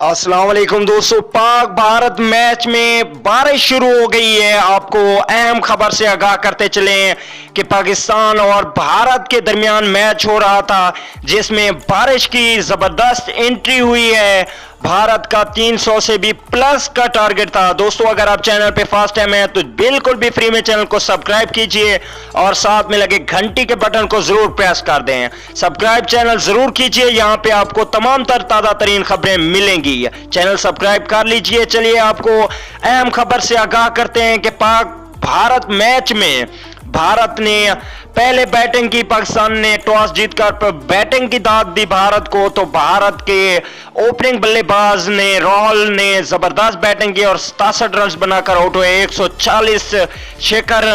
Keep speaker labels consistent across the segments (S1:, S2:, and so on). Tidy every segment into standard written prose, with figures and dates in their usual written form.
S1: अस्सलाम वालेकुम दोस्तों, पाक भारत मैच में बारिश शुरू हो गई है। आपको अहम खबर से आगाह करते चलें कि पाकिस्तान और भारत के दरमियान मैच हो रहा था जिसमें बारिश की जबरदस्त एंट्री हुई है। भारत का 300 से भी प्लस का टारगेट था। दोस्तों, अगर आप चैनल पे फर्स्ट टाइम है तो बिल्कुल भी फ्री में चैनल को सब्सक्राइब कीजिए और साथ में लगे घंटी के बटन को जरूर प्रेस कर दें। सब्सक्राइब चैनल जरूर कीजिए, यहां पे आपको तमाम ताजा तरीन खबरें मिलेंगी। चैनल सब्सक्राइब कर लीजिए। चलिए आपको अहम खबर से आगाह करते हैं कि पाक भारत मैच में भारत ने पहले बैटिंग की। पाकिस्तान ने टॉस जीतकर बैटिंग की दाद दी भारत को, तो भारत के ओपनिंग बल्लेबाज ने राहुल ने जबरदस्त बैटिंग की और 67 रन बनाकर आउट हुए। 140 शेखर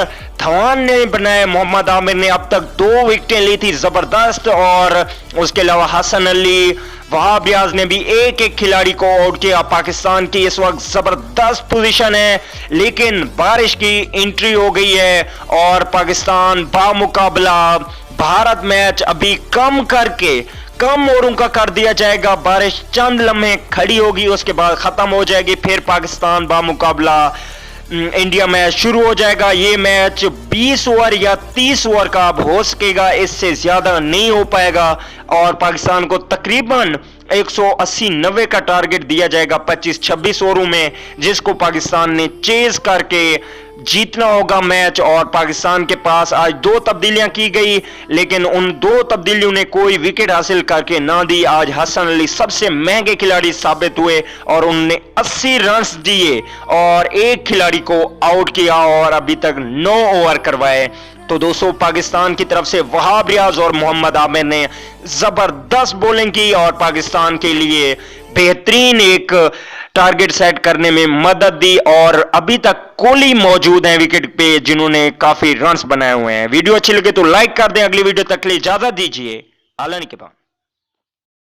S1: धवन ने बनाए। मोहम्मद आमिर ने अब तक 2 विकेटें ली थी जबरदस्त, और उसके अलावा हसन अली, वहाब रियाज ने भी एक खिलाड़ी को आउट किया। पाकिस्तान की इस वक्त जबरदस्त पोजीशन है, लेकिन बारिश की एंट्री हो गई है और पाकिस्तान बामुकाबला भारत मैच अभी कम ओवरों का कर दिया जाएगा। बारिश चंद लम्हे खड़ी होगी, उसके बाद खत्म हो जाएगी, फिर पाकिस्तान बामुकाबला इंडिया मैच शुरू हो जाएगा। ये मैच 20 ओवर या 30 ओवर का अब हो सकेगा, इससे ज्यादा नहीं हो पाएगा और पाकिस्तान को तकरीबन 180-90 का टारगेट दिया जाएगा 25-26 ओवरों में, जिसको पाकिस्तान ने चेज करके जीतना होगा मैच। और पाकिस्तान के पास आज 2 तब्दीलियां की गई, लेकिन उन 2 तब्दीलियों ने कोई विकेट हासिल करके ना दी। आज हसन अली सबसे महंगे खिलाड़ी साबित हुए और उन्होंने 80 रन दिए और एक खिलाड़ी को आउट किया और अभी तक 9 ओवर करवाए। तो दोस्तों, पाकिस्तान की तरफ से वहाब रियाज और मोहम्मद आमिर ने जबरदस्त बॉलिंग की और पाकिस्तान के लिए बेहतरीन एक टारगेट सेट करने में मदद दी। और अभी तक कोहली मौजूद हैं विकेट पे, जिन्होंने काफी रन्स बनाए हुए हैं। वीडियो अच्छी लगे तो लाइक कर दें। अगली वीडियो तक के लिए इजाजत दीजिए। आला निकेबा।